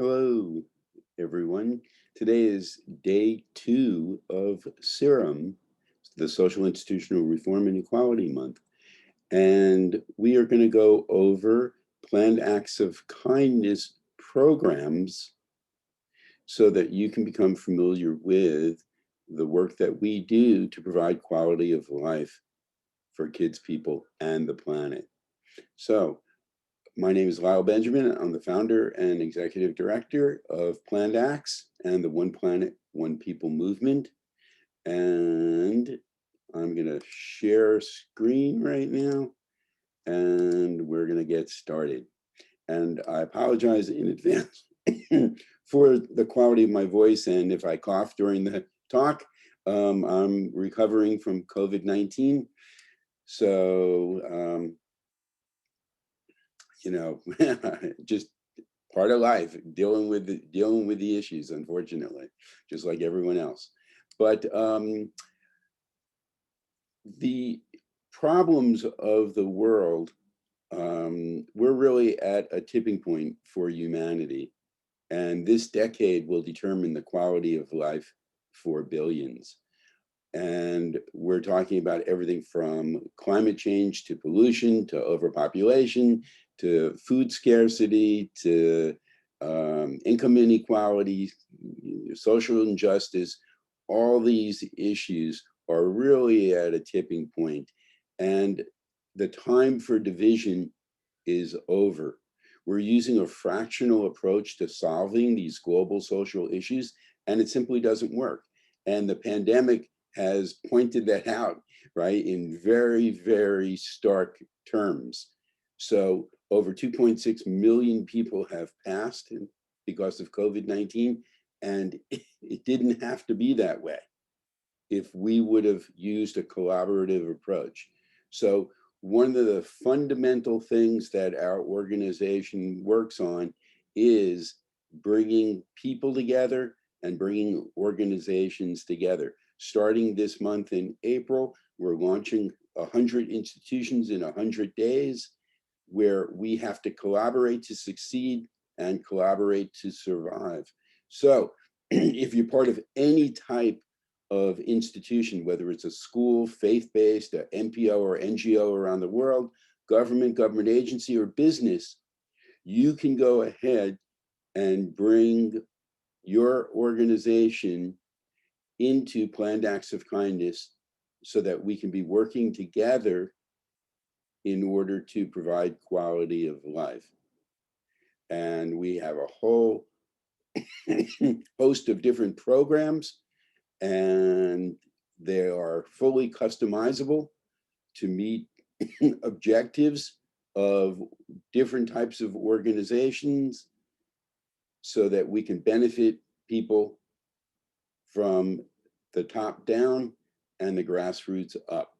Hello, everyone. Today is day 2 of Sirem, the Social Institutional Reform and Equality Month. And we are going to go over planned acts of kindness programs so that you can become familiar with the work that we do to provide quality of life for kids, people, and the planet. So, my name is Lyle Benjamin. I'm the founder and executive director of Planned Acts and the One Planet, One People movement. And I'm going to share screen right now and we're going to get started. And I apologize in advance for the quality of my voice and if I cough during the talk. I'm recovering from COVID-19. So, just part of life, dealing with the issues, unfortunately, just like everyone else. But the problems of the world, we're really at a tipping point for humanity, and this decade will determine the quality of life for billions. And we're talking about everything from climate change to pollution to overpopulation to food scarcity to income inequality, social injustice. All these issues are really at a tipping point, and the time for division is over. We're using a fractional approach to solving these global social issues, and it simply doesn't work. And the pandemic has pointed that out, right, in very, very stark terms. So over 2.6 million people have passed because of COVID-19, and it didn't have to be that way if we would have used a collaborative approach. So one of the fundamental things that our organization works on is bringing people together and bringing organizations together. Starting this month in April, we're launching 100 institutions in 100 days, where we have to collaborate to succeed and collaborate to survive. So if you're part of any type of institution, whether it's a school, faith-based, a NPO or NGO around the world, government agency, or business, you can go ahead and bring your organization into planned acts of kindness so that we can be working together in order to provide quality of life. And we have a whole host of different programs, and they are fully customizable to meet objectives of different types of organizations so that we can benefit people from the top down and the grassroots up.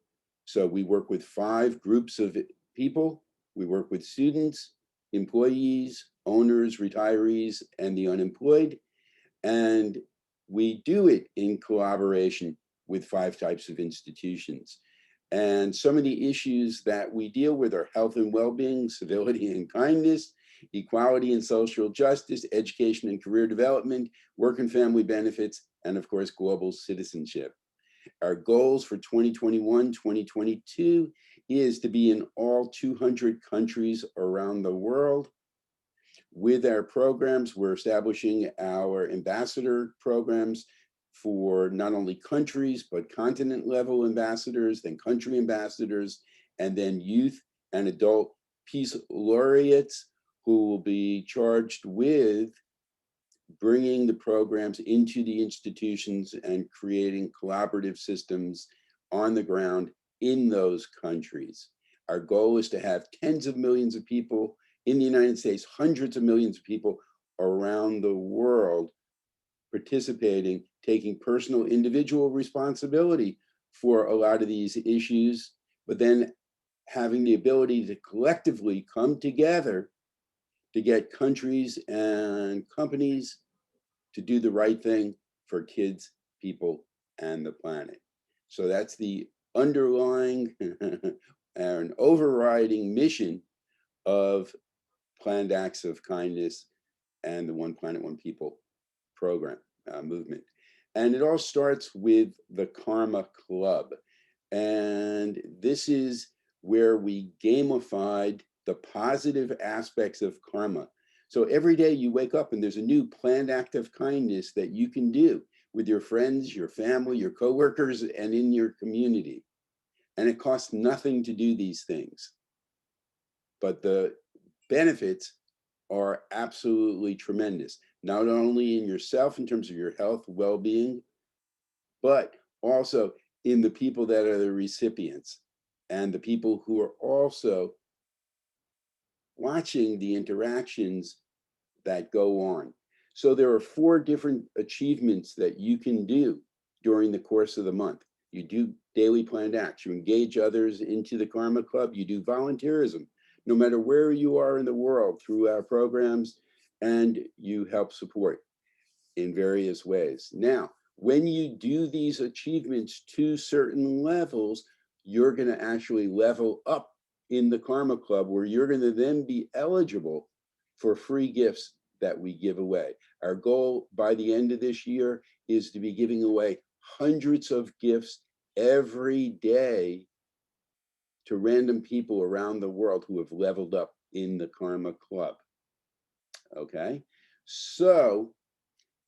So we work with 5 groups of people. We work with students, employees, owners, retirees, and the unemployed. And we do it in collaboration with 5 types of institutions. And some of the issues that we deal with are health and well-being, civility and kindness, equality and social justice, education and career development, work and family benefits, and of course, global citizenship. Our goals for 2021, 2022 is to be in all 200 countries around the world. With our programs, we're establishing our ambassador programs for not only countries, but continent level ambassadors, then country ambassadors, and then youth and adult peace laureates who will be charged with bringing the programs into the institutions and creating collaborative systems on the ground in those countries. Our goal is to have tens of millions of people in the United States, hundreds of millions of people around the world participating, taking personal individual responsibility for a lot of these issues, but then having the ability to collectively come together to get countries and companies to do the right thing for kids, people, and the planet. So that's the underlying and overriding mission of planned acts of kindness and the One Planet, One People program, movement. And it all starts with the Karma Club. And this is where we gamified the positive aspects of karma. So every day you wake up and there's a new planned act of kindness that you can do with your friends, your family, your coworkers, and in your community. And it costs nothing to do these things. But the benefits are absolutely tremendous, not only in yourself in terms of your health, well-being, but also in the people that are the recipients and the people who are also watching the interactions that go on. So there are 4 different achievements that you can do during the course of the month. You do daily planned acts, you engage others into the Karma Club, you do volunteerism, no matter where you are in the world through our programs, and you help support in various ways. Now, when you do these achievements to certain levels, you're going to actually level up in the Karma Club, where you're going to then be eligible for free gifts that we give away. Our goal by the end of this year is to be giving away hundreds of gifts every day to random people around the world who have leveled up in the Karma Club. Okay, so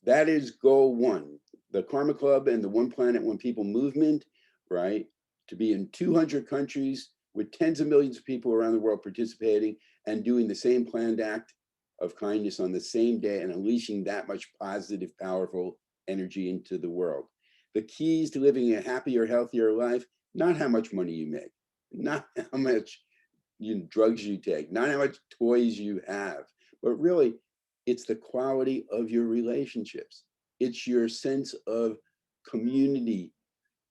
that is goal 1, the Karma Club and the One Planet, One People movement, right? To be in 200 countries with tens of millions of people around the world participating and doing the same planned act of kindness on the same day and unleashing that much positive, powerful energy into the world. The keys to living a happier, healthier life, not how much money you make, not how much drugs you take, not how much toys you have, but really it's the quality of your relationships. It's your sense of community.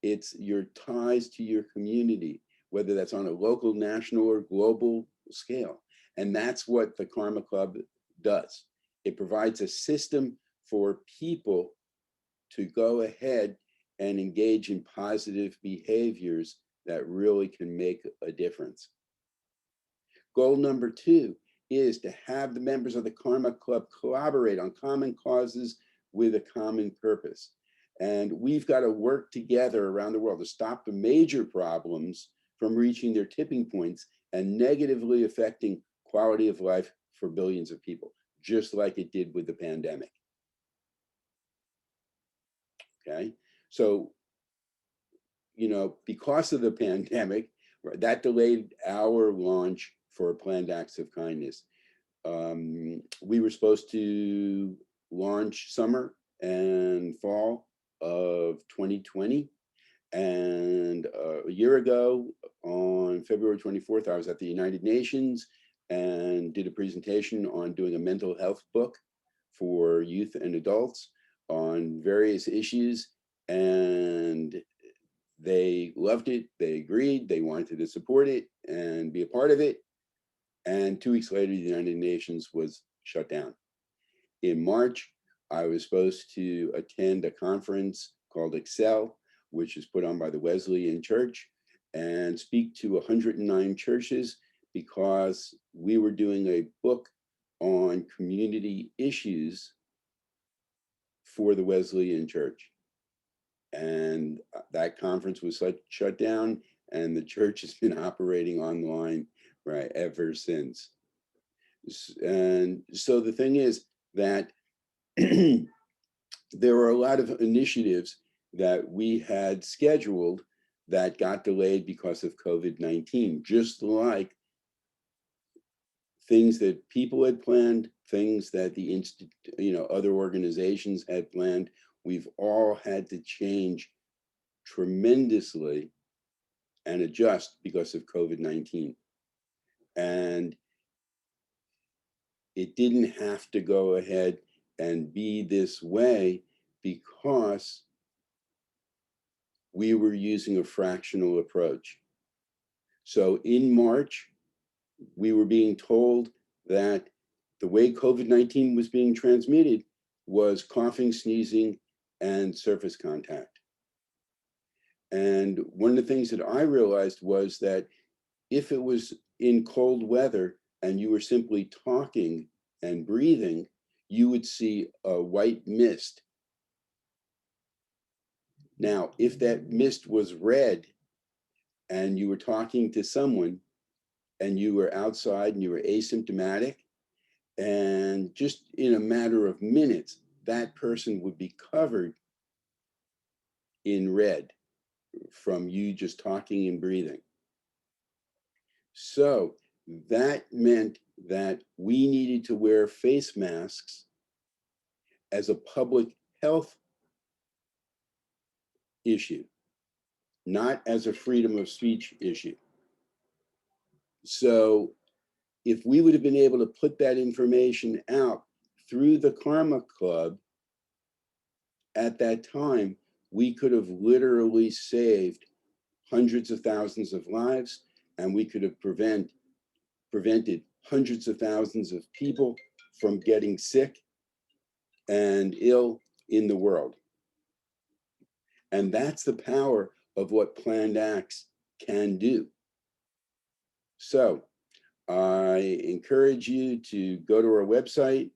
It's your ties to your community, whether that's on a local, national, or global scale. And that's what the Karma Club does. It provides a system for people to go ahead and engage in positive behaviors that really can make a difference. Goal number 2 is to have the members of the Karma Club collaborate on common causes with a common purpose. And we've got to work together around the world to stop the major problems from reaching their tipping points and negatively affecting quality of life for billions of people, just like it did with the pandemic. Okay, so, because of the pandemic, that delayed our launch for Planned Acts of Kindness. We were supposed to launch summer and fall of 2020. And a year ago, on February 24th, I was at the United Nations and did a presentation on doing a mental health book for youth and adults on various issues. And they loved it, they agreed, they wanted to support it and be a part of it. And 2 weeks later, the United Nations was shut down. In March, I was supposed to attend a conference called Excel, which is put on by the Wesleyan Church, and speak to 109 churches because we were doing a book on community issues for the Wesleyan Church. And that conference was shut down, and the church has been operating online right ever since. And so the thing is that there were a lot of initiatives that we had scheduled that got delayed because of COVID-19, just like things that people had planned, things that the other organizations had planned. We've all had to change tremendously and adjust because of COVID-19. And it didn't have to go ahead and be this way because we were using a fractional approach. So in March, we were being told that the way COVID-19 was being transmitted was coughing, sneezing, and surface contact. And one of the things that I realized was that if it was in cold weather and you were simply talking and breathing, you would see a white mist. Now, if that mist was red and you were talking to someone and you were outside and you were asymptomatic, and just in a matter of minutes, that person would be covered in red from you just talking and breathing. So that meant that we needed to wear face masks as a public health issue, not as a freedom of speech issue. So if we would have been able to put that information out through the Karma Club at that time, we could have literally saved hundreds of thousands of lives, and we could have prevented hundreds of thousands of people from getting sick and ill in the world. And that's the power of what planned acts can do. So I encourage you to go to our website,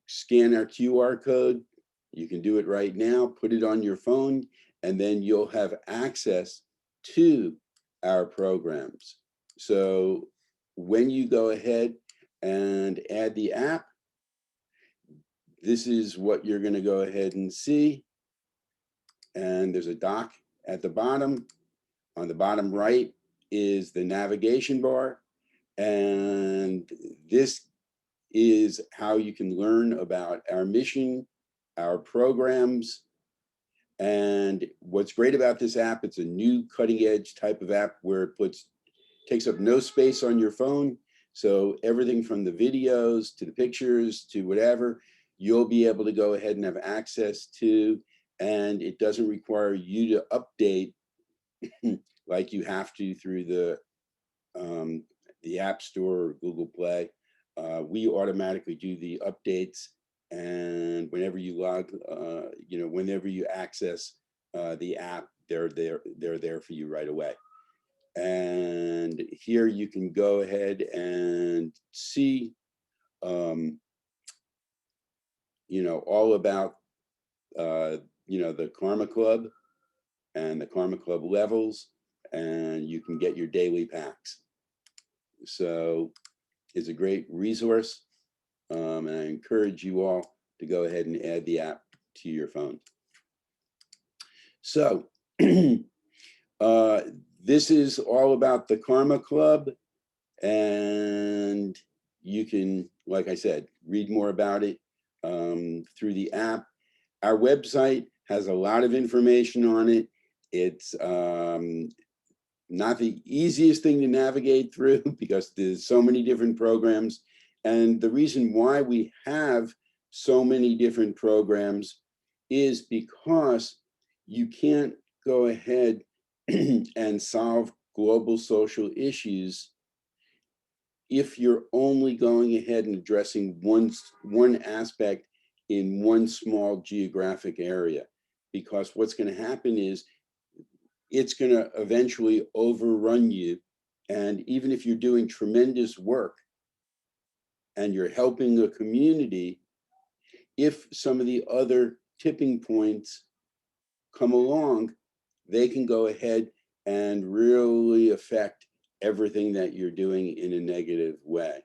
scan our QR code. You can do it right now, put it on your phone, and then you'll have access to our programs. So when you go ahead and add the app, this is what you're going to go ahead and see. And there's a dock at the bottom. On the bottom right is the navigation bar. And this is how you can learn about our mission, our programs. And what's great about this app, it's a new cutting edge type of app where it takes up no space on your phone. So everything from the videos to the pictures to whatever, you'll be able to go ahead and have access to, and it doesn't require you to update like you have to through the App Store or Google Play. We automatically do the updates, and whenever you whenever you access the app, they're there for you right away. And here you can go ahead and see, all about, the Karma Club and the Karma Club levels, and you can get your daily packs. So it's a great resource, and I encourage you all to go ahead and add the app to your phone. So this is all about the Karma Club, and you can, like I said, read more about it through the app. Our website has a lot of information on it. It's not the easiest thing to navigate through because there's so many different programs. And the reason why we have so many different programs is because you can't go ahead and solve global social issues if you're only going ahead and addressing one aspect in one small geographic area. Because what's going to happen is it's going to eventually overrun you. And even if you're doing tremendous work and you're helping the community, if some of the other tipping points come along, they can go ahead and really affect everything that you're doing in a negative way.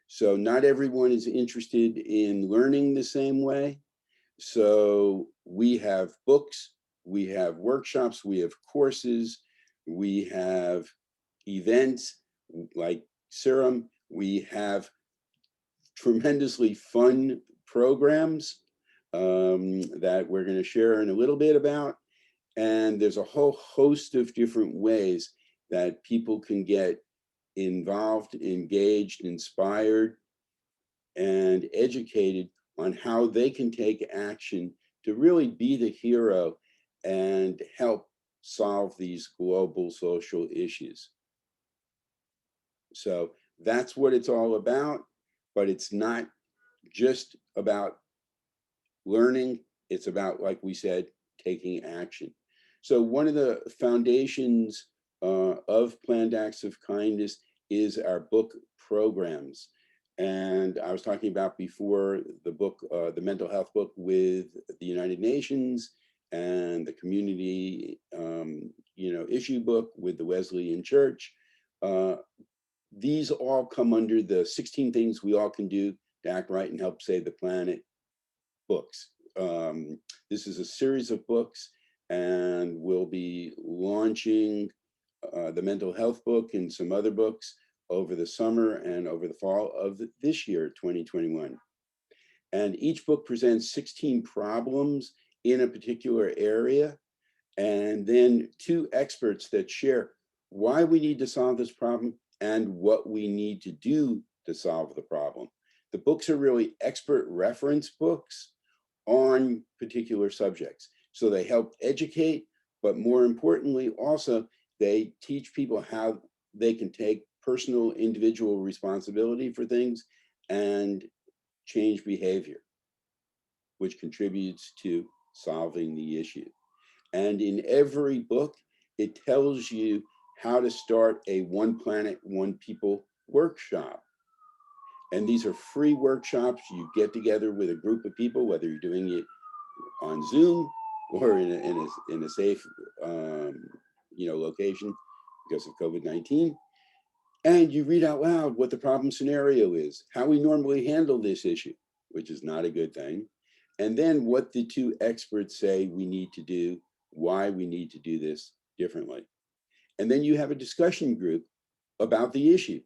So not everyone is interested in learning the same way. So we have books, we have workshops, we have courses, we have events like Sirem, we have tremendously fun programs that we're going to share in a little bit about. And there's a whole host of different ways that people can get involved, engaged, inspired, and educated on how they can take action to really be the hero and help solve these global social issues. So that's what it's all about, but it's not just about learning, it's about, like we said, taking action. So one of the foundations of Planned Acts of Kindness is our book programs. And I was talking about before the book, the mental health book with the United Nations, and the community, issue book with the Wesleyan Church. Uh, these all come under the 16 things we all can do to act right and help save the planet books. This is a series of books, and we'll be launching the mental health book and some other books over the summer and over the fall of this year, 2021. And each book presents 16 problems in a particular area, and then two experts that share why we need to solve this problem and what we need to do to solve the problem. The books are really expert reference books on particular subjects. So they help educate, but more importantly, also, they teach people how they can take personal, individual responsibility for things and change behavior, which contributes to solving the issue. And in every book, it tells you how to start a One Planet, One People workshop. And these are free workshops. You get together with a group of people, whether you're doing it on Zoom or in a safe location because of COVID-19. And you read out loud what the problem scenario is, how we normally handle this issue, which is not a good thing. And then what the two experts say we need to do, why we need to do this differently. And then you have a discussion group about the issue.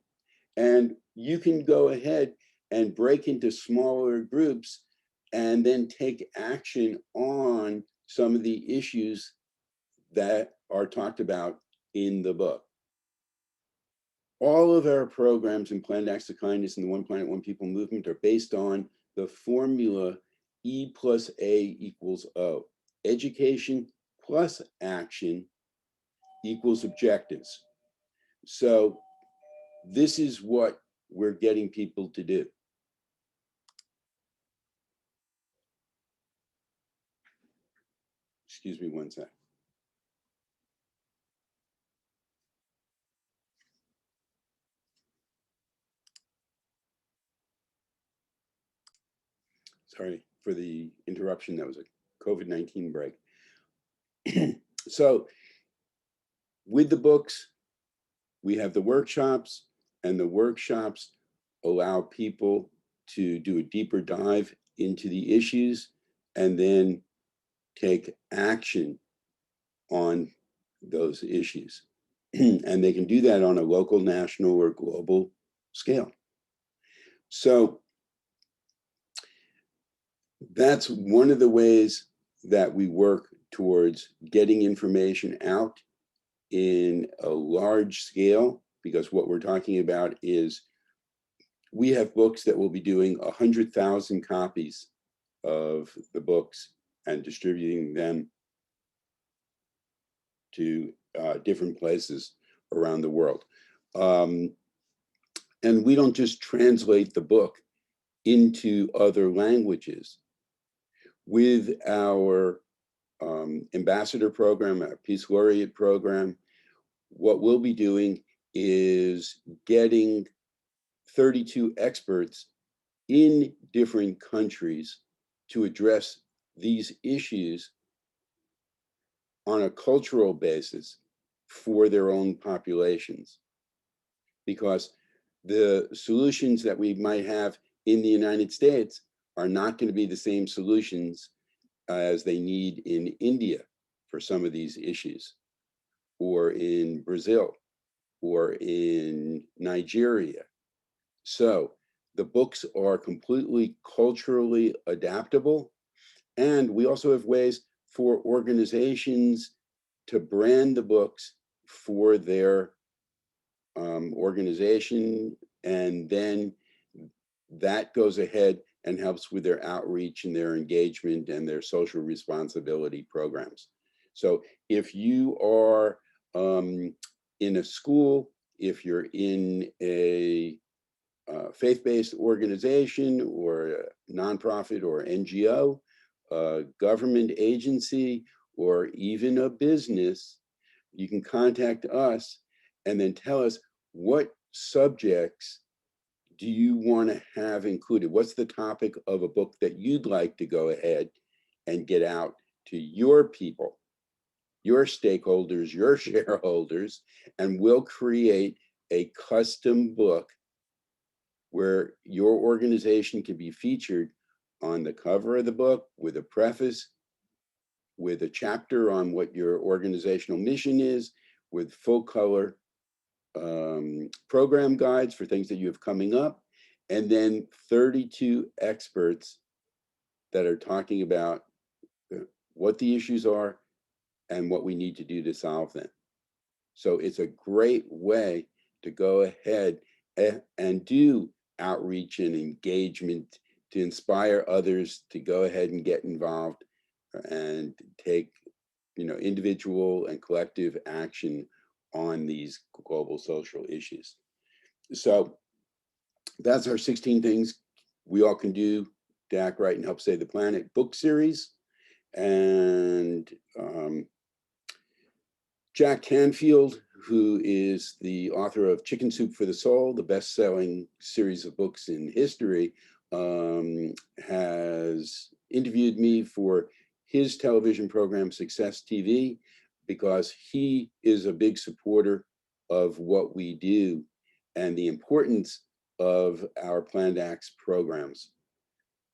And you can go ahead and break into smaller groups and then take action on some of the issues that are talked about in the book. All of our programs in Planned Acts of Kindness and the One Planet, One People movement are based on the formula E plus A equals O. Education plus action equals objectives. So this is what we're getting people to do. Excuse me one sec. Sorry for the interruption. That was a COVID-19 break. So with the books, we have the workshops, and the workshops allow people to do a deeper dive into the issues and then take action on those issues. And they can do that on a local, national, or global scale. So that's one of the ways that we work towards getting information out in a large scale, because what we're talking about is we have books that will be doing 100,000 copies of the books and distributing them to different places around the world. And we don't just translate the book into other languages. With our ambassador program, our Peace Laureate program, what we'll be doing is getting 32 experts in different countries to address these issues on a cultural basis for their own populations. Because the solutions that we might have in the United States are not going to be the same solutions as they need in India for some of these issues, or in Brazil, or in Nigeria. So the books are completely culturally adaptable. And we also have ways for organizations to brand the books for their organization, and then that goes ahead and helps with their outreach and their engagement and their social responsibility programs. So if you are in a school, if you're in a faith-based organization or a nonprofit or NGO, a government agency, or even a business, you can contact us and then tell us what subjects do you want to have included? What's the topic of a book that you'd like to go ahead and get out to your people, your stakeholders, your shareholders, and we'll create a custom book where your organization can be featured on the cover of the book with a preface, with a chapter on what your organizational mission is, with full color program guides for things that you have coming up, and then 32 experts that are talking about what the issues are and what we need to do to solve them. So it's a great way to go ahead and do outreach and engagement to inspire others to go ahead and get involved and take, individual and collective action on these global social issues. So that's our 16 things we all can do to act right and help save the planet book series. And Jack Canfield, who is the author of Chicken Soup for the Soul, the best-selling series of books in history, has interviewed me for his television program, Success TV, because he is a big supporter of what we do and the importance of our Planned Acts programs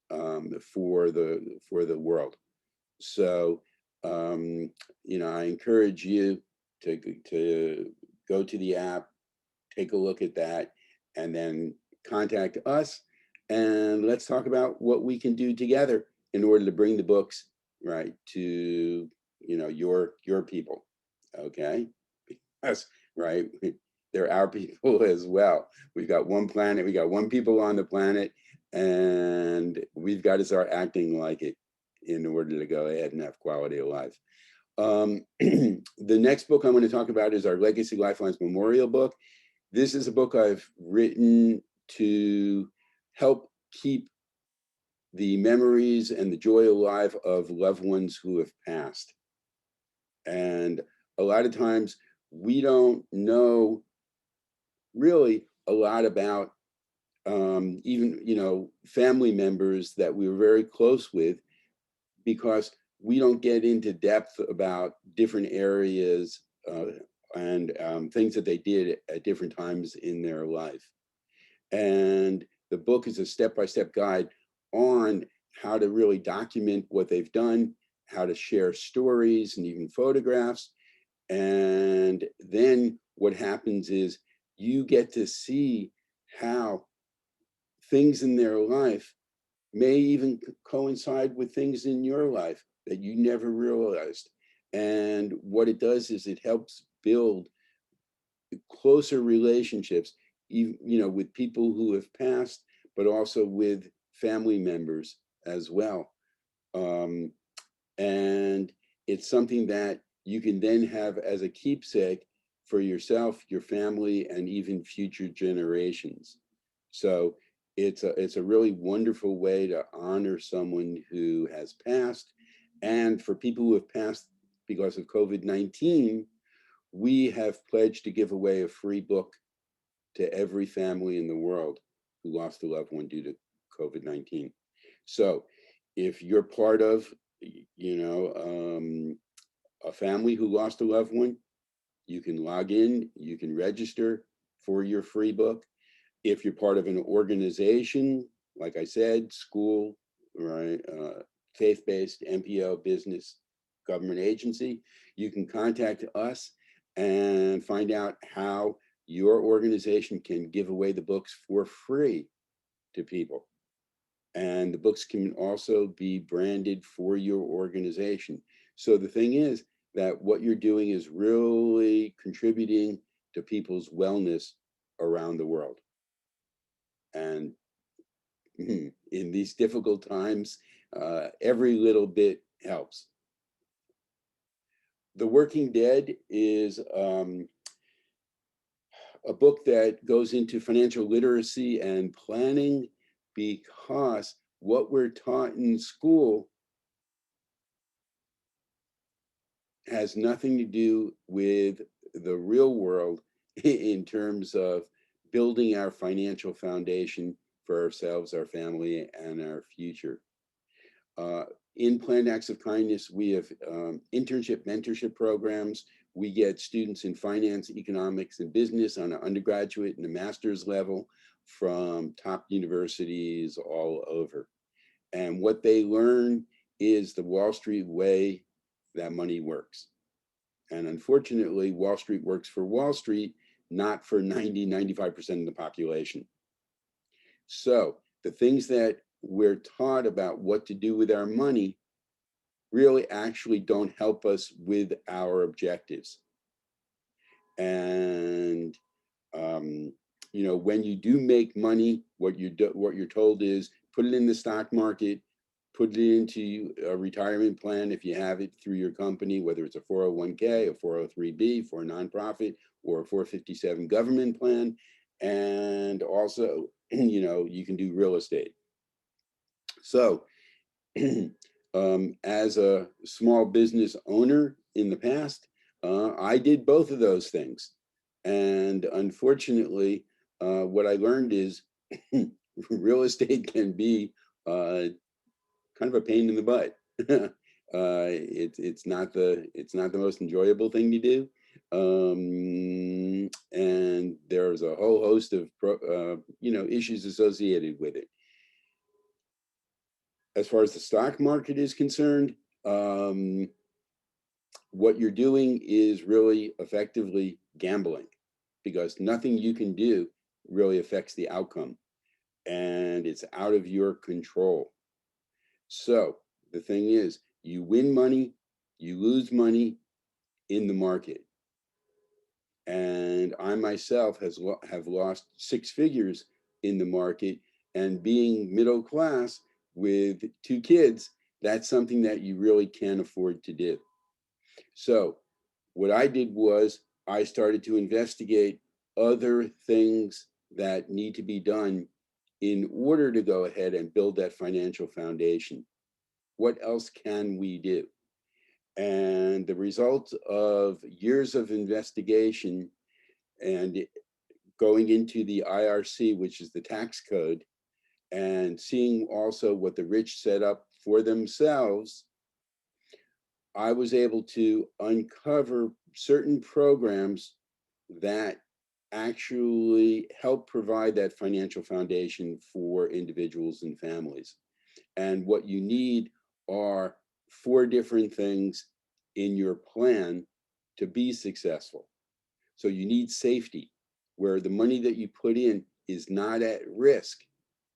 for the world. So, I encourage you to go to the app, take a look at that, and then contact us, and let's talk about what we can do together in order to bring the books right to your people. Okay, us, right? They're our people as well. We've got one planet, we got one people on the planet, and we've got to start acting like it in order to go ahead and have quality of life. The next book I'm going to talk about is our Legacy Lifelines Memorial book. This is a book I've written to help keep the memories and the joy alive of loved ones who have passed. And a lot of times we don't know really a lot about even family members that we were very close with, because we don't get into depth about different areas and things that they did at different times in their life. And the book is a step-by-step guide on how to really document what they've done, how to share stories and even photographs. And then what happens is you get to see how things in their life may even coincide with things in your life that you never realized. And what it does is it helps build closer relationships, with people who have passed, but also with family members as well. And it's something that you can then have as a keepsake for yourself, your family, and even future generations. So it's a really wonderful way to honor someone who has passed. And for people who have passed because of COVID-19, we have pledged to give away a free book to every family in the world who lost a loved one due to COVID-19. So if you're part of, a family who lost a loved one, you can log in, you can register for your free book. If you're part of an organization, like I said, school, right, faith-based, NPO, business, government agency, you can contact us and find out how your organization can give away the books for free to people. And the books can also be branded for your organization. So the thing is that what you're doing is really contributing to people's wellness around the world. And in these difficult times, every little bit helps. The Working Dead is a book that goes into financial literacy and planning, because what we're taught in school has nothing to do with the real world in terms of building our financial foundation for ourselves, our family, and our future. Uh, in Planned Acts of Kindness, we have internship mentorship programs. We get students in finance, economics, and business on an undergraduate and a master's level from top universities all over. And what they learn is the Wall Street way that money works. And unfortunately, Wall Street works for Wall Street, not for 95% of the population. So the things that we're taught about what to do with our money really actually don't help us with our objectives. And you know, when you do make money, what you're told is put it in the stock market, put it into a retirement plan if you have it through your company, whether it's a 401k, a 403b for a nonprofit, or a 457 government plan. And also, you know, you can do real estate. So as a small business owner in the past, I did both of those things. And unfortunately, what I learned is real estate can be kind of a pain in the butt. It's not the most enjoyable thing to do, and there's a whole host of you know, issues associated with it. As far as the stock market is concerned, what you're doing is really effectively gambling, because nothing you can do really affects the outcome, and it's out of your control. So the thing is, you win money, you lose money in the market. And I myself have lost six figures in the market, and being middle class with two kids, that's something that you really can't afford to do. So what I did was I started to investigate other things that need to be done in order to go ahead and build that financial foundation. What else can we do? And the result of years of investigation and going into the IRC, which is the tax code, and seeing also what the rich set up for themselves, I was able to uncover certain programs that actually help provide that financial foundation for individuals and families. And what you need are four different things in your plan to be successful. So you need safety, where the money that you put in is not at risk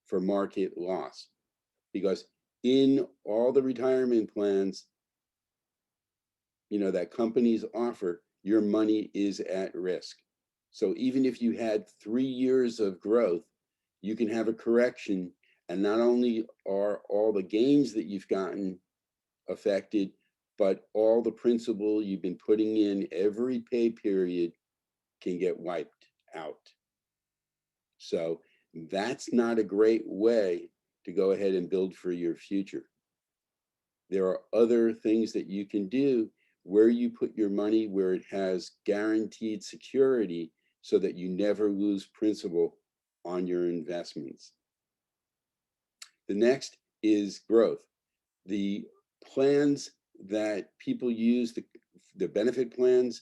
for market loss. Because in all the retirement plans, you know, that companies offer, your money is at risk. So even if you had 3 years of growth, you can have a correction, and not only are all the gains that you've gotten affected, but all the principal you've been putting in every pay period can get wiped out. So that's not a great way to go ahead and build for your future. There are other things that you can do where you put your money where it has guaranteed security so that you never lose principal on your investments. The next is growth. The plans that people use, the benefit plans,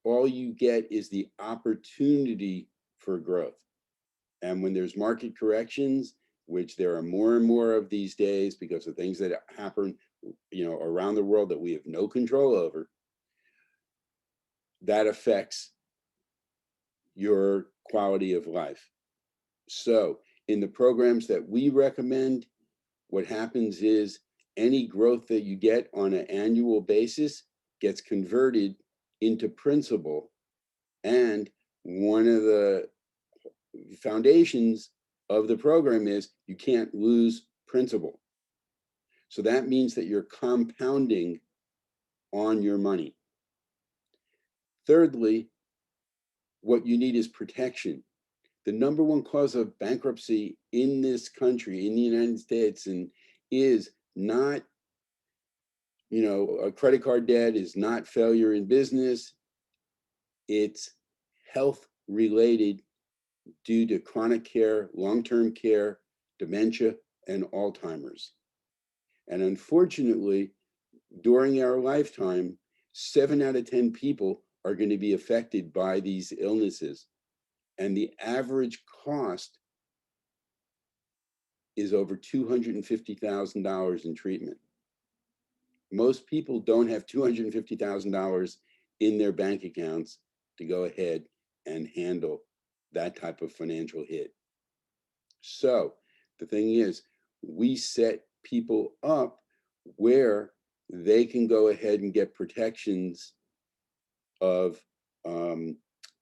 all you get is the opportunity for growth. And when there's market corrections, which there are more and more of these days because of things that happen, you know, around the world that we have no control over, that affects your quality of life. So in the programs that we recommend, what happens is any growth that you get on an annual basis gets converted into principal. And one of the foundations of the program is you can't lose principal. So that means that you're compounding on your money. Thirdly, what you need is protection. The number one cause of bankruptcy in this country, in the United States, and is not, you know, a credit card debt, is not failure in business. It's health related due to chronic care, long-term care, dementia, and Alzheimer's. And unfortunately, during our lifetime, 7 out of 10 people are going to be affected by these illnesses. And the average cost is over $250,000 in treatment. Most people don't have $250,000 in their bank accounts to go ahead and handle that type of financial hit. So the thing is, we set people up where they can go ahead and get protections of,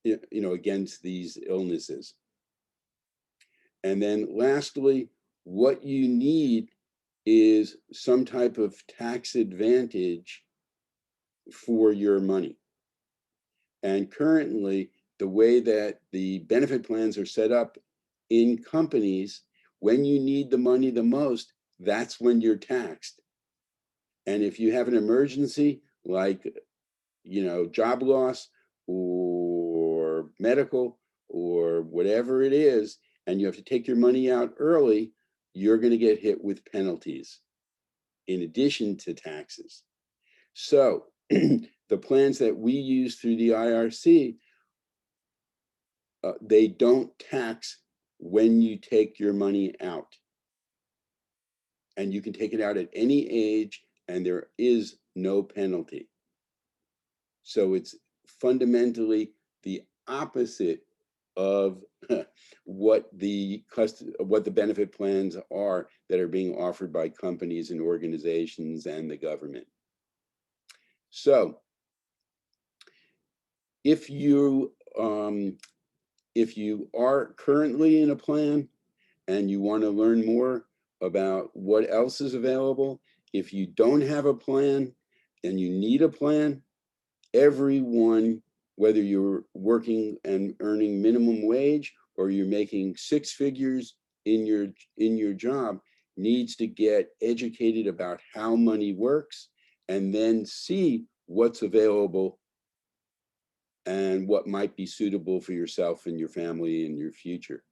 against these illnesses. And then lastly, what you need is some type of tax advantage for your money. And currently, the way that the benefit plans are set up in companies, when you need the money the most, that's when you're taxed. And if you have an emergency, like, job loss or medical or whatever it is, and you have to take your money out early, you're going to get hit with penalties in addition to taxes. So the plans that we use through the IRC, they don't tax when you take your money out. And you can take it out at any age, and there is no penalty. So it's fundamentally the opposite of what the benefit plans are that are being offered by companies and organizations and the government. So if you are currently in a plan and you want to learn more about what else is available, if you don't have a plan and you need a plan, everyone, whether you're working and earning minimum wage or you're making 6 figures in your job, needs to get educated about how money works and then see what's available and what might be suitable for yourself and your family and your future.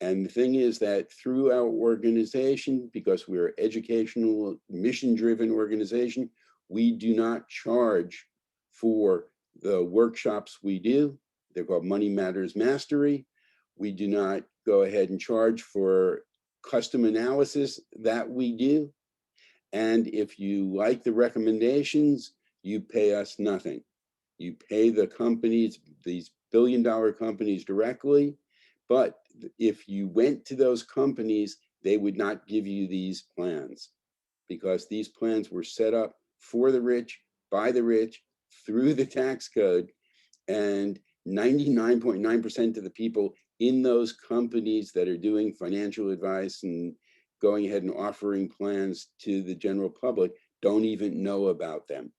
And the thing is that through our organization, because we're an educational, mission-driven organization, we do not charge for the workshops we do. They're called Money Matters Mastery. We do not go ahead and charge for custom analysis that we do. And if you like the recommendations, you pay us nothing. You pay the companies, these billion-dollar companies directly. But if you went to those companies, they would not give you these plans because these plans were set up for the rich, by the rich, through the tax code. And 99.9% of the people in those companies that are doing financial advice and going ahead and offering plans to the general public don't even know about them.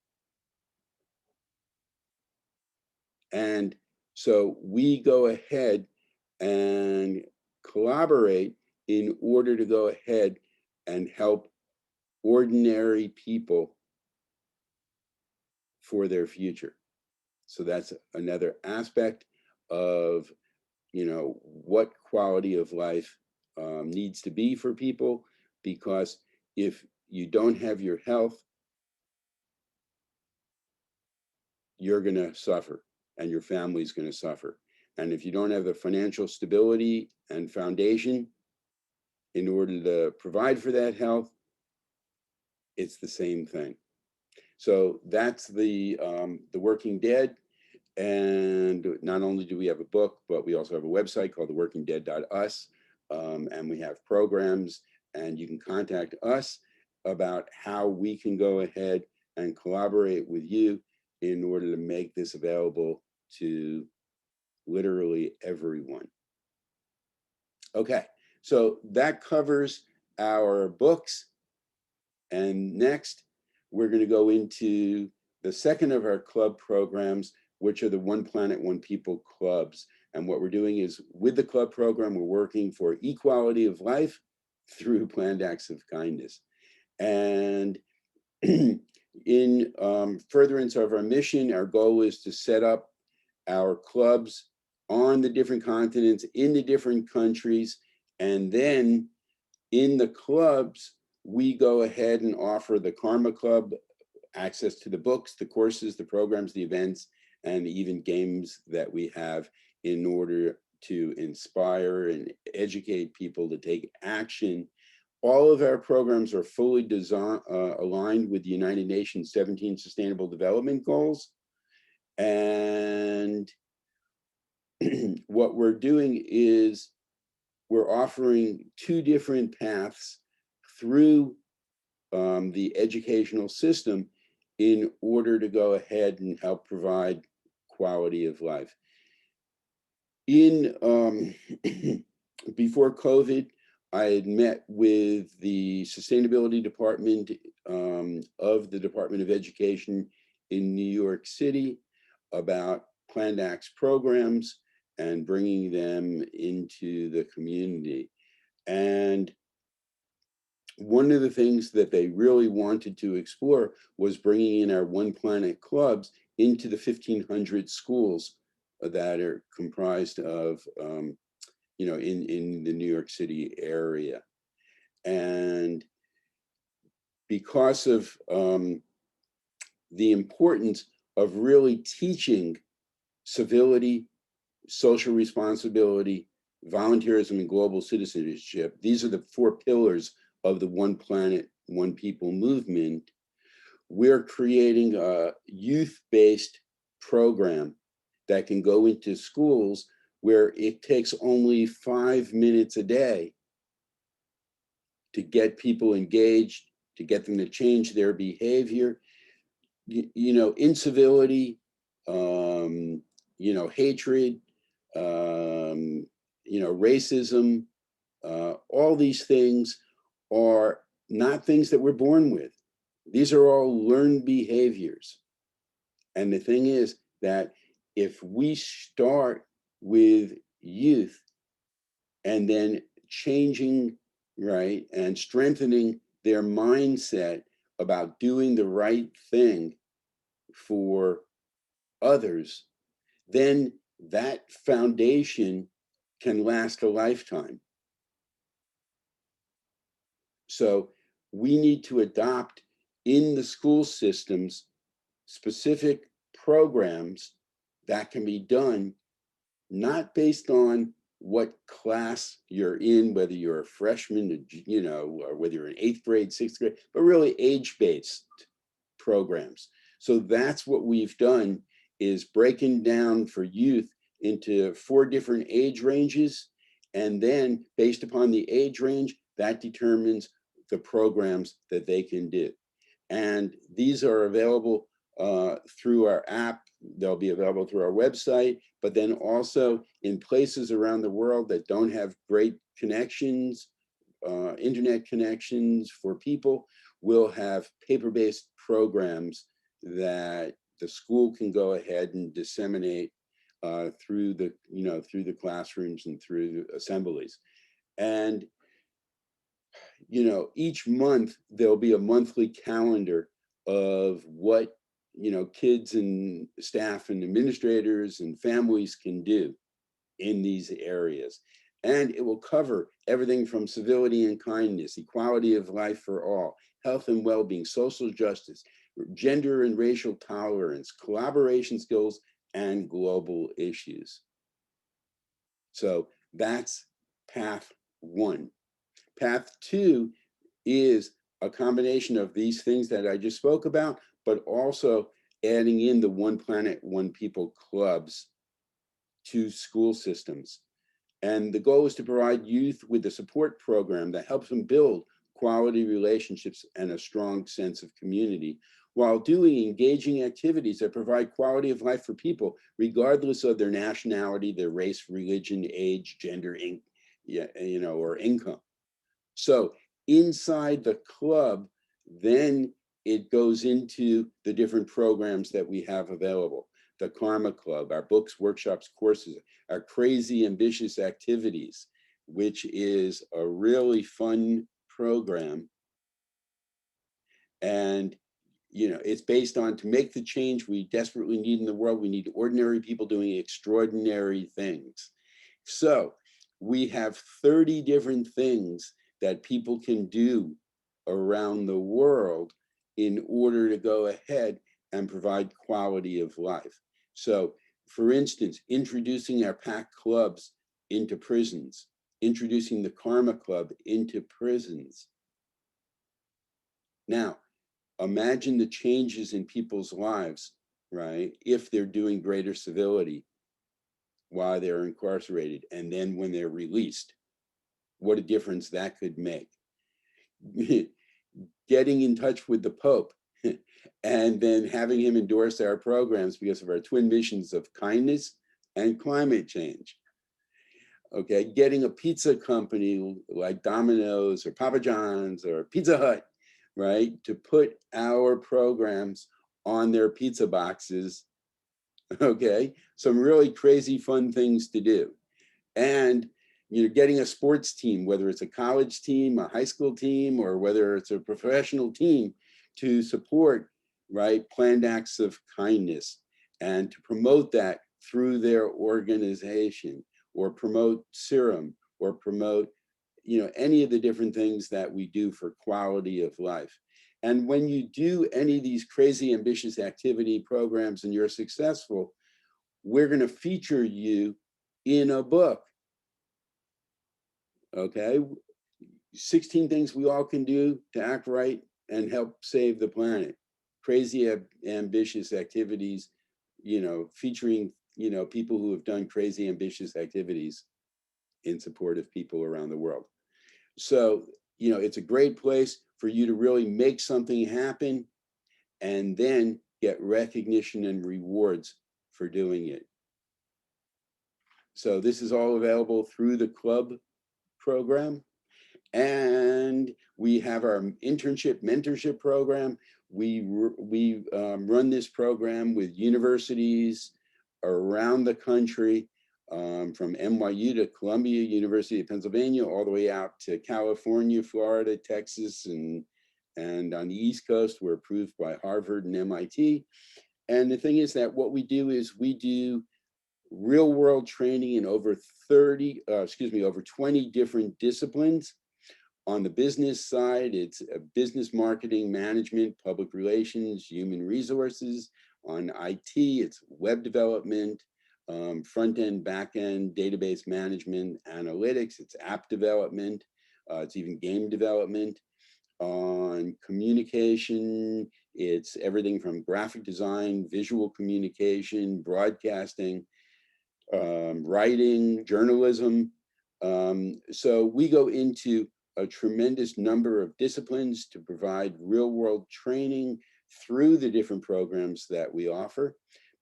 And so we go ahead and collaborate in order to go ahead and help ordinary people for their future. So that's another aspect of, what quality of life needs to be for people, because if you don't have your health, you're going to suffer and your family's going to suffer. And if you don't have the financial stability and foundation in order to provide for that health, it's the same thing. So that's the Working Dead. And not only do we have a book, but we also have a website called theworkingdead.us. And we have programs, and you can contact us about how we can go ahead and collaborate with you in order to make this available to literally everyone. Okay, so that covers our books. And next, we're going to go into the second of our club programs, which are the One Planet, One People clubs. And what we're doing is, with the club program, we're working for equality of life through planned acts of kindness. And in furtherance of our mission, our goal is to set up our clubs on the different continents, in the different countries. And then in the clubs, we go ahead and offer the Karma Club access to the books, the courses, the programs, the events, and even games that we have in order to inspire and educate people to take action. All of our programs are fully aligned with the United Nations 17 Sustainable Development Goals. And what we're doing is we're offering two different paths through the educational system in order to go ahead and help provide quality of life. In before COVID, I had met with the sustainability department of the Department of Education in New York City about Planned Acts programs and bringing them into the community. And one of the things that they really wanted to explore was bringing in our One Planet clubs into the 1,500 schools that are comprised of, in the New York City area. And because of the importance of really teaching civility, social responsibility, volunteerism, and global citizenship, these are the four pillars of the One Planet, One People movement. We're creating a youth-based program that can go into schools where it takes only 5 minutes a day to get people engaged, to get them to change their behavior. Incivility, hatred, racism, all these things are not things that we're born with. These are all learned behaviors. And the thing is that if we start with youth and then changing, right, and strengthening their mindset about doing the right thing for others, then that foundation can last a lifetime. So we need to adopt in the school systems specific programs that can be done not based on what class you're in, whether you're a freshman, or whether you're in 8th grade, 6th grade, but really age-based programs. So that's what we've done, is breaking down for youth into 4 different age ranges. And then based upon the age range, that determines the programs that they can do. And these are available through our app. They'll be available through our website, but then also in places around the world that don't have great connections, internet connections for people, we'll have paper-based programs that the school can go ahead and disseminate through the classrooms and through the assemblies. And each month there'll be a monthly calendar of what kids and staff and administrators and families can do in these areas. And it will cover everything from civility and kindness, equality of life for all, health and well-being, social justice, gender and racial tolerance, collaboration skills, and global issues. So that's path 1. Path 2 is a combination of these things that I just spoke about, but also adding in the One Planet, One People clubs to school systems. And the goal is to provide youth with a support program that helps them build quality relationships and a strong sense of community, while doing engaging activities that provide quality of life for people, regardless of their nationality, their race, religion, age, gender, or income. So inside the club, then it goes into the different programs that we have available. The Karma Club, our books, workshops, courses, our crazy ambitious activities, which is a really fun program. And it's based on, to make the change we desperately need in the world, we need ordinary people doing extraordinary things. So we have 30 different things that people can do around the world in order to go ahead and provide quality of life. So, for instance, introducing our PAC clubs into prisons, introducing the Karma Club into prisons. Now, imagine the changes in people's lives, right? If they're doing greater civility while they're incarcerated, and then when they're released, what a difference that could make. Getting in touch with the Pope and then having him endorse our programs because of our twin missions of kindness and climate change. Okay, getting a pizza company like Domino's or Papa John's or Pizza Hut, right, to put our programs on their pizza boxes. Okay, some really crazy fun things to do. And getting a sports team, whether it's a college team, a high school team, or whether it's a professional team, to support, right, planned acts of kindness and to promote that through their organization, or promote Sirem, or promote any of the different things that we do for quality of life. And when you do any of these crazy ambitious activity programs and you're successful, we're going to feature you in a book. Okay, 16 things we all can do to act right and help save the planet. Crazy ambitious activities, featuring people who have done crazy ambitious activities in support of people around the world. So it's a great place for you to really make something happen and then get recognition and rewards for doing it. So this is all available through the club program. And we have our internship mentorship program. We run this program with universities around the country, from NYU to Columbia University of Pennsylvania, all the way out to California, Florida, Texas, and on the East Coast, we're approved by Harvard and MIT. And the thing is that what we do is we do real world training in over 20 different disciplines. On the business side, it's business marketing, management, public relations, human resources. On IT, it's web development, front end, back end, database management, analytics, it's app development, it's even game development. On communication, it's everything from graphic design, visual communication, broadcasting, writing, journalism. So we go into a tremendous number of disciplines to provide real world training through the different programs that we offer.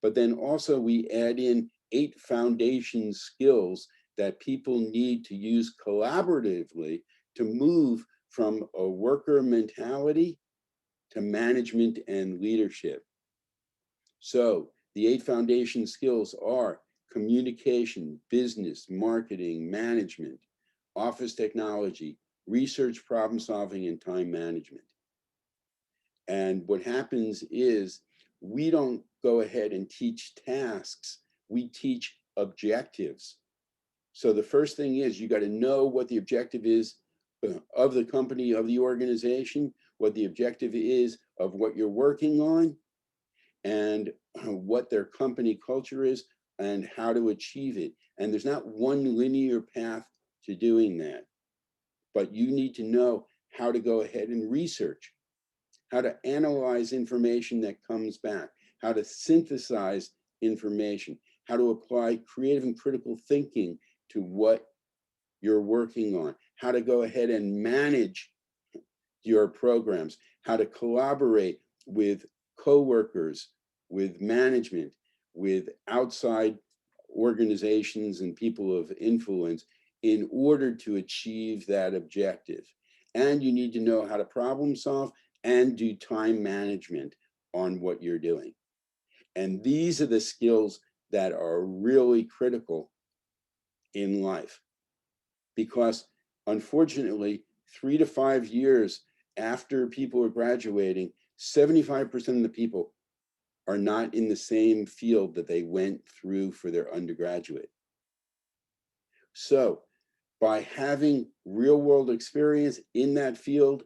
But then also we add in 8 foundation skills that people need to use collaboratively to move from a worker mentality to management and leadership. So the 8 foundation skills are communication, business, marketing, management, office technology, research, problem solving, and time management. And what happens is we don't go ahead and teach tasks, we teach objectives. So the first thing is you got to know what the objective is of the company, of the organization, what the objective is of what you're working on, and what their company culture is and how to achieve it. And there's not one linear path to doing that, but you need to know how to go ahead and research, how to analyze information that comes back, how to synthesize information, how to apply creative and critical thinking to what you're working on, how to go ahead and manage your programs, how to collaborate with coworkers, with management, with outside organizations and people of influence in order to achieve that objective. And you need to know how to problem solve and do time management on what you're doing. And these are the skills that are really critical in life, because unfortunately, 3 to 5 years after people are graduating, 75% of the people are not in the same field that they went through for their undergraduate. So by having real world experience in that field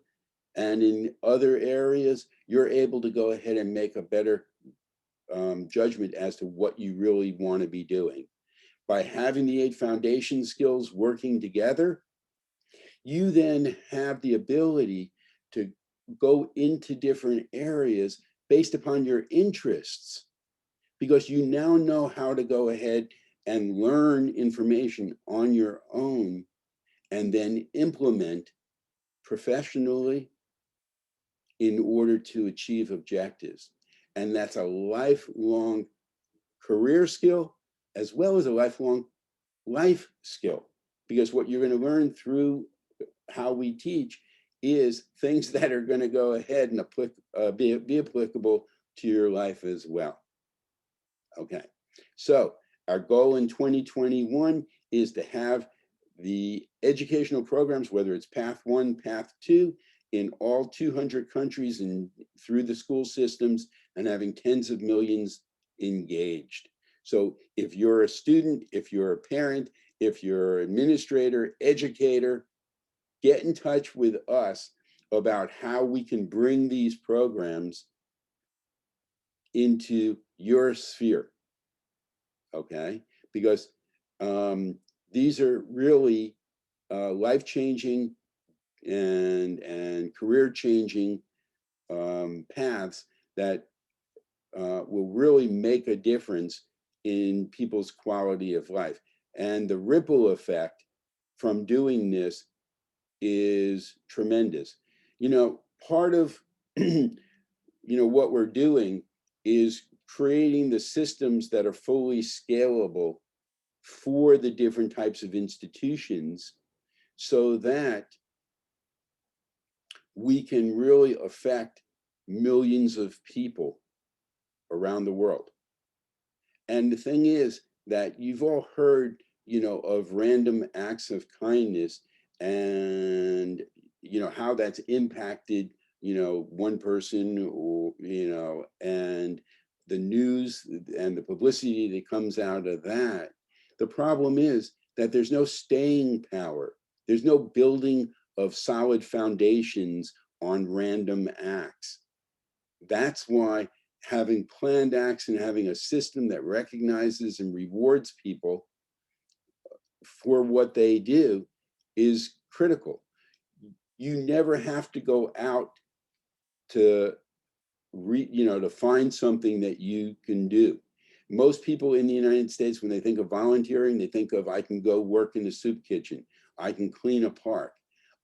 and in other areas, you're able to go ahead and make a better judgment as to what you really want to be doing. By having the 8 foundation skills working together, you then have the ability to go into different areas based upon your interests, because you now know how to go ahead and learn information on your own and then implement professionally in order to achieve objectives. And that's a lifelong career skill as well as a lifelong life skill, because what you're going to learn through how we teach is things that are going to go ahead and be applicable to your life as well. Okay, so our goal in 2021 is to have the educational programs, whether it's Path 1, Path 2, in all 200 countries and through the school systems, and having tens of millions engaged. So if you're a student, if you're a parent, if you're an administrator, educator, get in touch with us about how we can bring these programs into your sphere, okay? Because these are really life-changing and career-changing paths that will really make a difference in people's quality of life. And the ripple effect from doing this is tremendous. You know, part of what we're doing is creating the systems that are fully scalable for the different types of institutions so that we can really affect millions of people around the world. And the thing is that you've all heard, of random acts of kindness and, how that's impacted, one person or, and the news and the publicity that comes out of that. The problem is that there's no staying power. There's no building of solid foundations on random acts. That's why having planned acts and having a system that recognizes and rewards people for what they do is critical. You never have to go out to to find something that you can do. Most people in the United States, when they think of volunteering, they think of, I can go work in the soup kitchen, I can clean a park,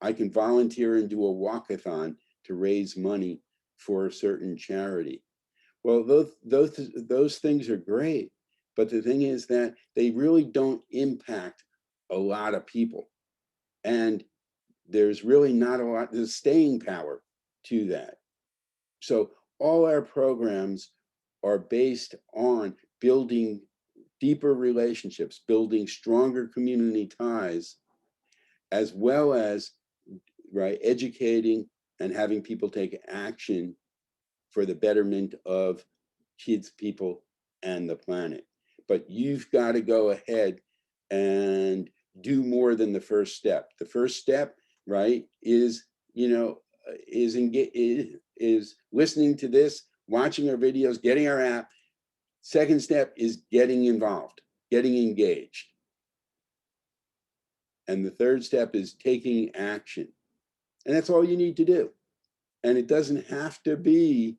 I can volunteer and do a walkathon to raise money for a certain charity. Well, those things are great, but the thing is that they really don't impact a lot of people, and there's really not a lot of staying power to that. So all our programs are based on building deeper relationships, building stronger community ties, as well as educating and having people take action for the betterment of kids, people, and the planet. But you've got to go ahead and do more than the first step. The first step, is is listening to this, watching our videos, getting our app. Second step is getting involved, getting engaged. And the third step is taking action. And that's all you need to do. And it doesn't have to be,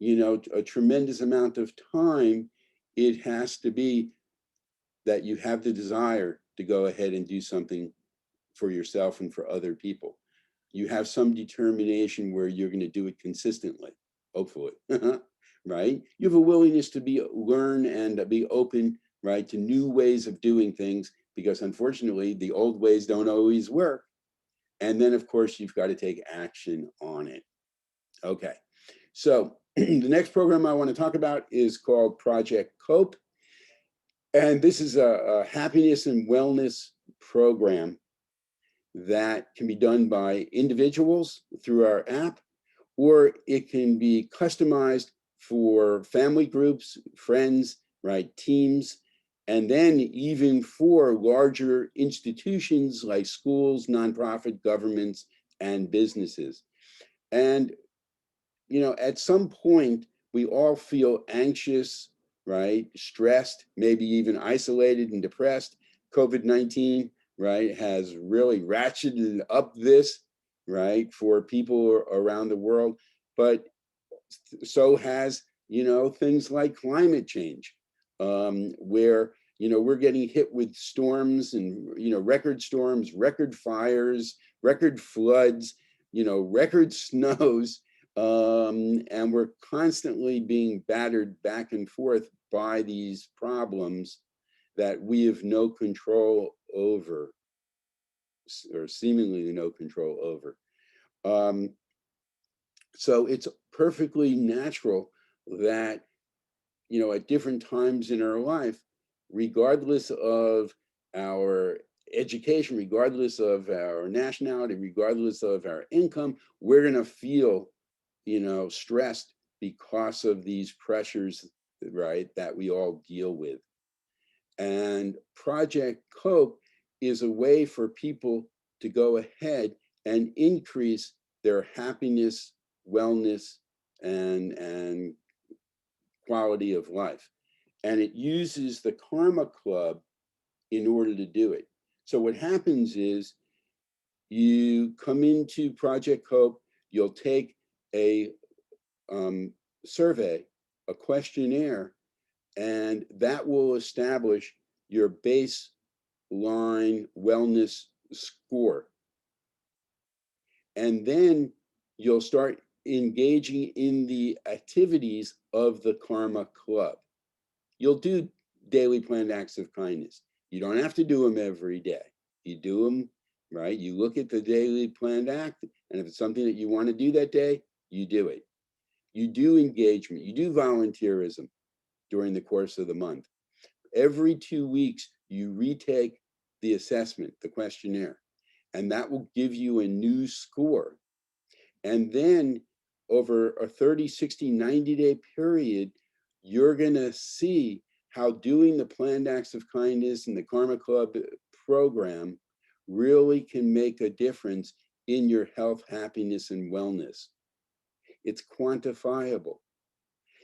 a tremendous amount of time. It has to be that you have the desire to go ahead and do something for yourself and for other people. You have some determination where you're going to do it consistently, hopefully, right? You have a willingness to learn and be open, to new ways of doing things, because unfortunately, the old ways don't always work. And then, of course, you've got to take action on it. Okay, so the next program I want to talk about is called Project Cope. And this is a happiness and wellness program that can be done by individuals through our app, or it can be customized for family groups, friends, right, teams, and then even for larger institutions like schools, nonprofit governments, and businesses. And, you know, at some point, we all feel anxious, right, stressed, maybe even isolated and depressed. COVID-19, right, has really ratcheted up this, right, for people around the world. But so has, you know, things like climate change, where, you know, we're getting hit with storms and, you know, record storms, record fires, record floods, you know, record snows, and we're constantly being battered back and forth by these problems that we have no control over, or seemingly no control over. Um, so it's perfectly natural that, you know, at different times in our life, regardless of our education, regardless of our nationality, regardless of our income, we're going to feel, you know, stressed because of these pressures, right, that we all deal with. And Project Cope is a way for people to go ahead and increase their happiness, wellness, and quality of life. And it uses the Karma Club in order to do it. So what happens is you come into Project Cope, you'll take a survey, a questionnaire, and that will establish your baseline wellness score. And then you'll start engaging in the activities of the Karma Club. You'll do daily planned acts of kindness. You don't have to do them every day. You do them, right? You look at the daily planned act, and if it's something that you want to do that day, you do it. You do engagement, you do volunteerism during the course of the month. Every 2 weeks, you retake the assessment, the questionnaire, and that will give you a new score. And then over a 30, 60, 90-day period, you're going to see how doing the planned acts of kindness and the Karma Club program really can make a difference in your health, happiness, and wellness. It's quantifiable.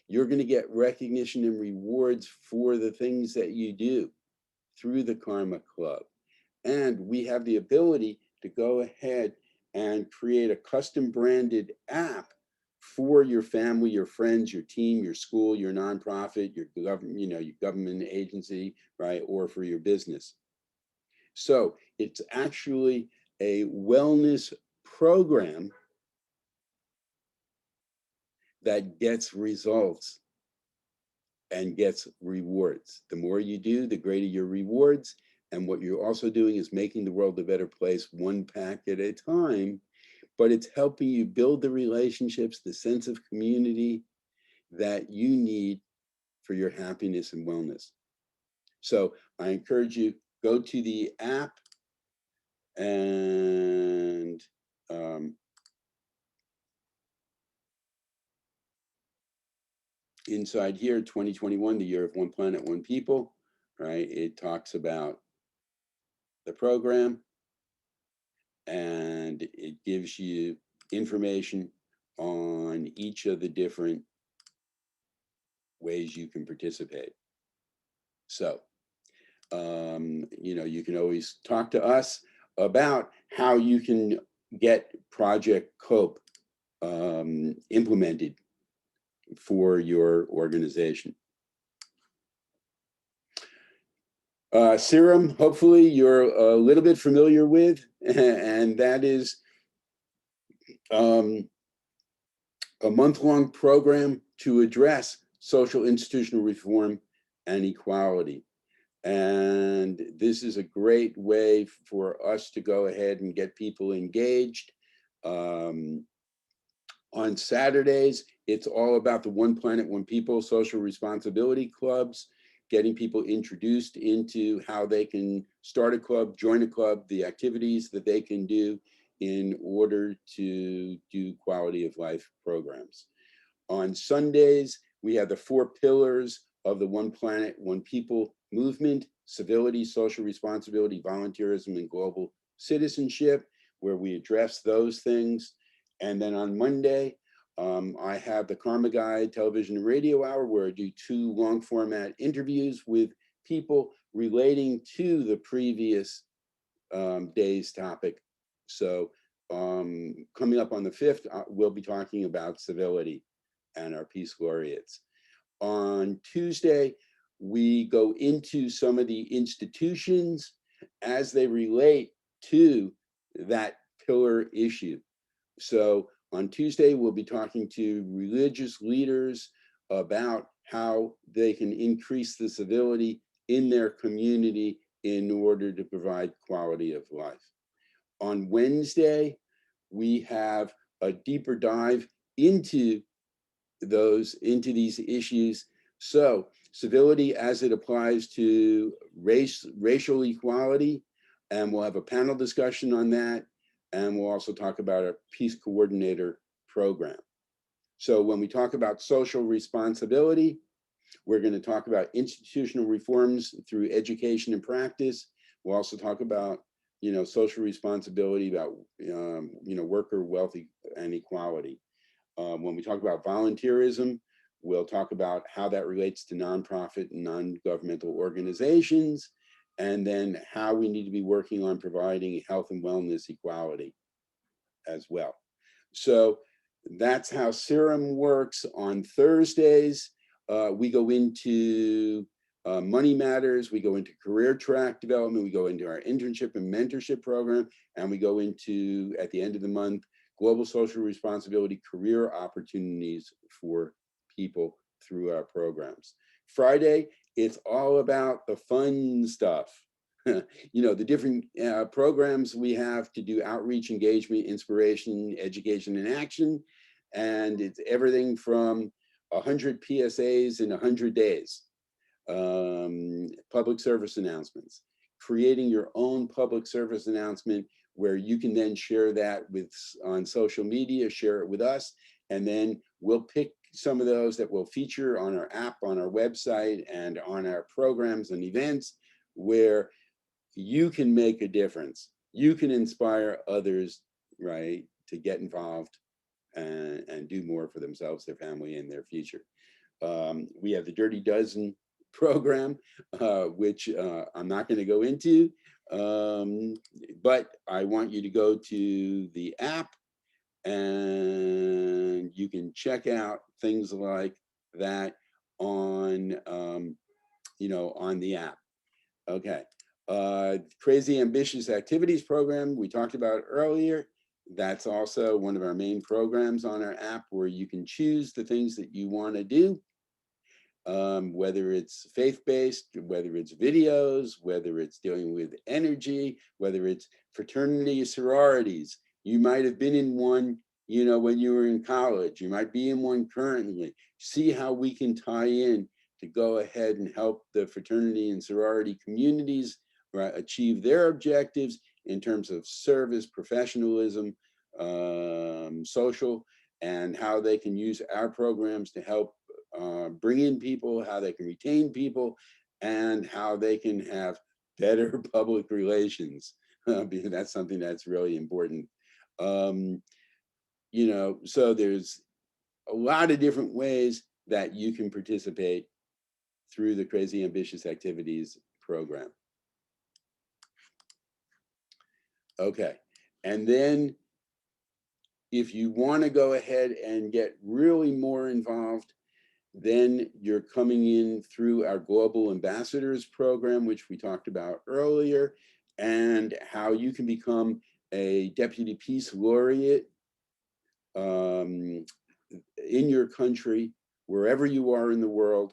You're going to get recognition and rewards for the things that you do through the Karma Club. And we have the ability to go ahead and create a custom branded app for your family, your friends, your team, your school, your nonprofit, your government, you know, your government agency, right, or for your business. So it's actually a wellness program that gets results and gets rewards. The more you do, the greater your rewards. And what you're also doing is making the world a better place, one pack at a time. But it's helping you build the relationships, the sense of community that you need for your happiness and wellness. So I encourage you, go to the app, and inside here, 2021, the year of one planet, one people, right? It talks about the program, and it gives you information on each of the different ways you can participate. So, you know, you can always talk to us about how you can get Project Cope implemented for your organization. Sirem, hopefully you're a little bit familiar with, and that is a month-long program to address social institutional reform and equality. And this is a great way for us to go ahead and get people engaged. On Saturdays, it's all about the One Planet, One People social responsibility clubs, getting people introduced into how they can start a club, join a club, the activities that they can do. in order to do quality of life programs. On Sundays, we have the 4 pillars of the One Planet, One People movement: civility, social responsibility, volunteerism, and global citizenship, where we address those things. And then on Monday, I have the Karma Guide television and radio hour, where I do 2 long format interviews with people relating to the previous day's topic. So coming up on the 5th, we'll be talking about civility and our Peace Laureates. On Tuesday, we go into some of the institutions as they relate to that pillar issue. So on Tuesday, we'll be talking to religious leaders about how they can increase the civility in their community in order to provide quality of life. On Wednesday, we have a deeper dive into these issues. So civility as it applies to racial equality, and we'll have a panel discussion on that. And we'll also talk about a peace coordinator program. So when we talk about social responsibility, we're going to talk about institutional reforms through education and practice. We'll also talk about, social responsibility, about, worker wealth and equality. When we talk about volunteerism, we'll talk about how that relates to nonprofit and non-governmental organizations, and then how we need to be working on providing health and wellness equality as well. So that's how Sirem works. On Thursdays, we go into money matters, we go into career track development, we go into our internship and mentorship program, and we go into, at the end of the month, global social responsibility career opportunities for people through our programs. Friday, it's all about the fun stuff. The different programs we have to do: outreach, engagement, inspiration, education, and action. And it's everything from 100 PSAs in 100 days, public service announcements, creating your own public service announcement where you can then share that on social media, share it with us, and then we'll pick some of those that we'll feature on our app, on our website, and on our programs and events, where you can make a difference. You can inspire others, right, to get involved and do more for themselves, their family, and their future. We have the Dirty Dozen program, which I'm not going to go into, but I want you to go to the app and you can check out things like that on, on the app. Okay. Crazy Ambitious Activities program we talked about earlier. That's also one of our main programs on our app, where you can choose the things that you want to do, whether it's faith-based, whether it's videos, whether it's dealing with energy, whether it's fraternity sororities. You might have been in one, when you were in college. You might be in one currently. See how we can tie in to go ahead and help the fraternity and sorority communities, right, achieve their objectives in terms of service, professionalism, social, and how they can use our programs to help bring in people, how they can retain people, and how they can have better public relations. Because that's something that's really important. So there's a lot of different ways that you can participate through the Crazy Ambitious Activities program. Okay, and then if you want to go ahead and get really more involved, then you're coming in through our Global Ambassadors program, which we talked about earlier, and how you can become a Deputy Peace Laureate in your country, wherever you are in the world,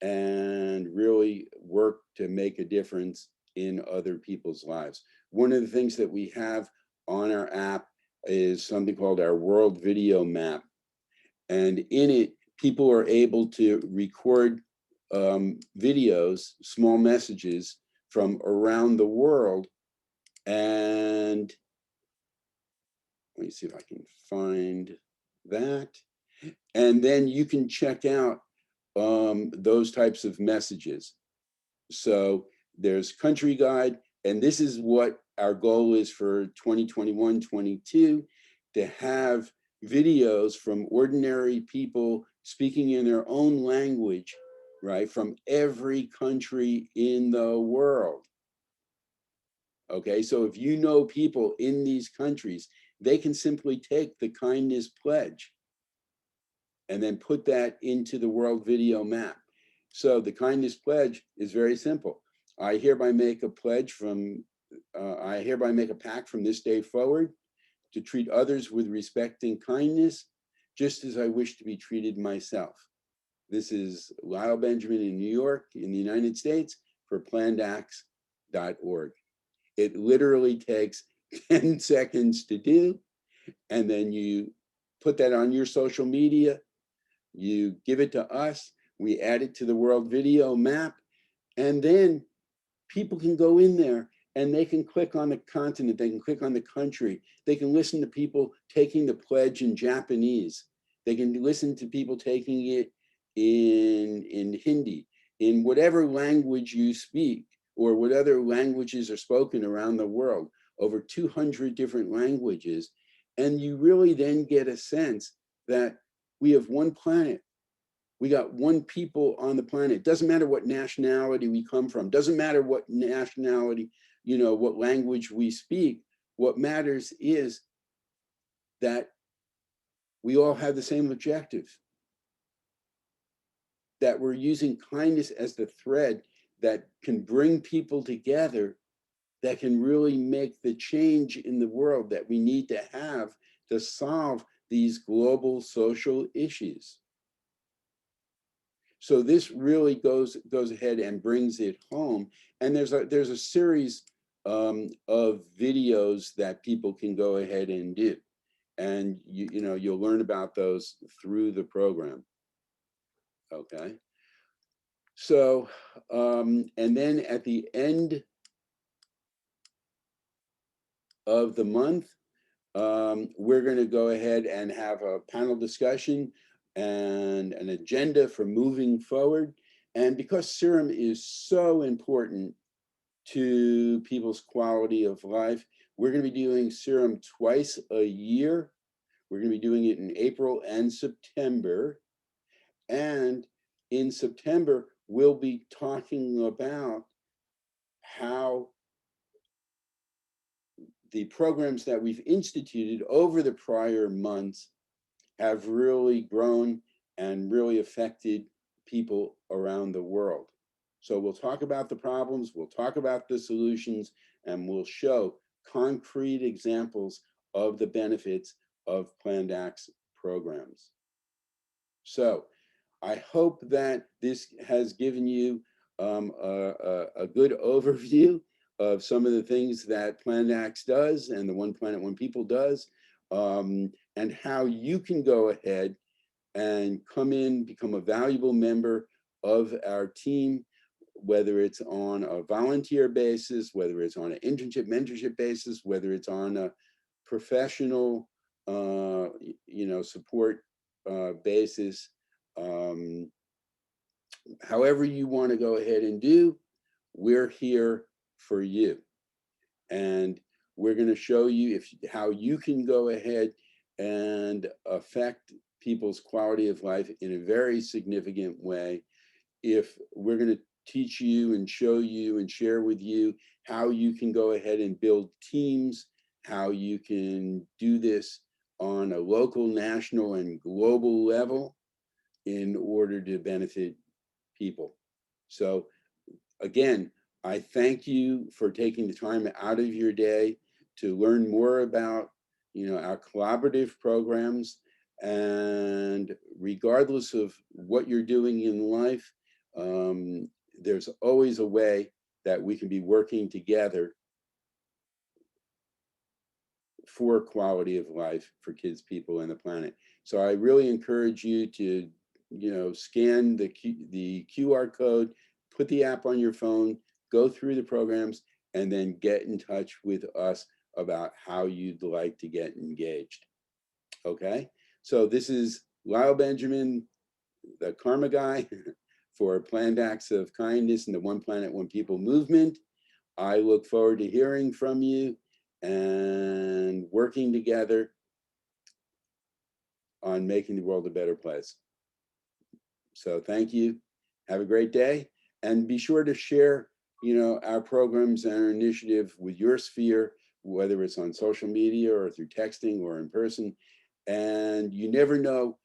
and really work to make a difference in other people's lives. One of the things that we have on our app is something called our World Video Map. And in it, people are able to record videos, small messages from around the world, and Let me see if I can find that. And then you can check out those types of messages. So there's country guide, and this is what our goal is for 2021-22, to have videos from ordinary people speaking in their own language, right, from every country in the world. Okay, so if you know people in these countries, they can simply take the kindness pledge and then put that into the world video map. So the kindness pledge is very simple. I hereby make a pledge from, I hereby make a pact from this day forward to treat others with respect and kindness, just as I wish to be treated myself. This is Lyle Benjamin in New York, in the United States, for plannedacts.org. It literally takes 10 seconds to do, and then you put that on your social media, you give it to us, we add it to the world video map, and then people can go in there and they can click on the continent, they can click on the country, they can listen to people taking the pledge in Japanese, they can listen to people taking it in Hindi, in whatever language you speak, or what other languages are spoken around the world, over 200 different languages. And you really then get a sense that we have one planet. We got one people on the planet. Doesn't matter what nationality we come from. Doesn't matter what nationality, what language we speak. What matters is that we all have the same objective. That we're using kindness as the thread that can bring people together, that can really make the change in the world that we need to have to solve these global social issues. So this really goes ahead and brings it home. And there's a series of videos that people can go ahead and do. And you'll learn about those through the program. Okay. So, and then at the end of the month, we're going to go ahead and have a panel discussion and an agenda for moving forward. And because Sirem is so important to people's quality of life, we're going to be doing Sirem twice a year. We're going to be doing it in April and September. And in September, we'll be talking about how the programs that we've instituted over the prior months have really grown and really affected people around the world. So we'll talk about the problems, we'll talk about the solutions, and we'll show concrete examples of the benefits of Planned Acts programs. So I hope that this has given you a good overview of some of the things that Planned Acts does and the One Planet, One People does, and how you can go ahead and come in, become a valuable member of our team, whether it's on a volunteer basis, whether it's on an internship, mentorship basis, whether it's on a professional, support basis. However you want to go ahead and do, we're here for you. And we're going to show you how you can go ahead and affect people's quality of life in a very significant way. If we're going to teach you and show you and share with you how you can go ahead and build teams, how you can do this on a local, national, and global level in order to benefit people. So again, I thank you for taking the time out of your day to learn more about, our collaborative programs. And regardless of what you're doing in life, there's always a way that we can be working together for quality of life for kids, people, and the planet. So I really encourage you to, scan the QR code, put the app on your phone, go through the programs, and then get in touch with us about how you'd like to get engaged. Okay, so this is Lyle Benjamin, the karma guy for Planned Acts of Kindness and the One Planet, One People movement. I look forward to hearing from you and working together on making the world a better place. So thank you. Have a great day. And be sure to share, our programs and our initiative with your sphere, whether it's on social media or through texting or in person. And you never know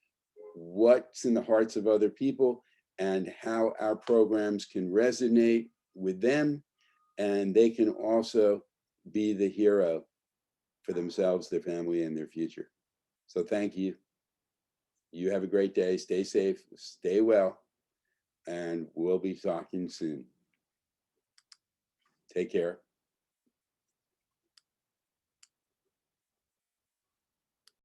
what's in the hearts of other people and how our programs can resonate with them. And they can also be the hero for themselves, their family, and their future. So thank you. You have a great day. Stay safe, stay well, and we'll be talking soon. Take care.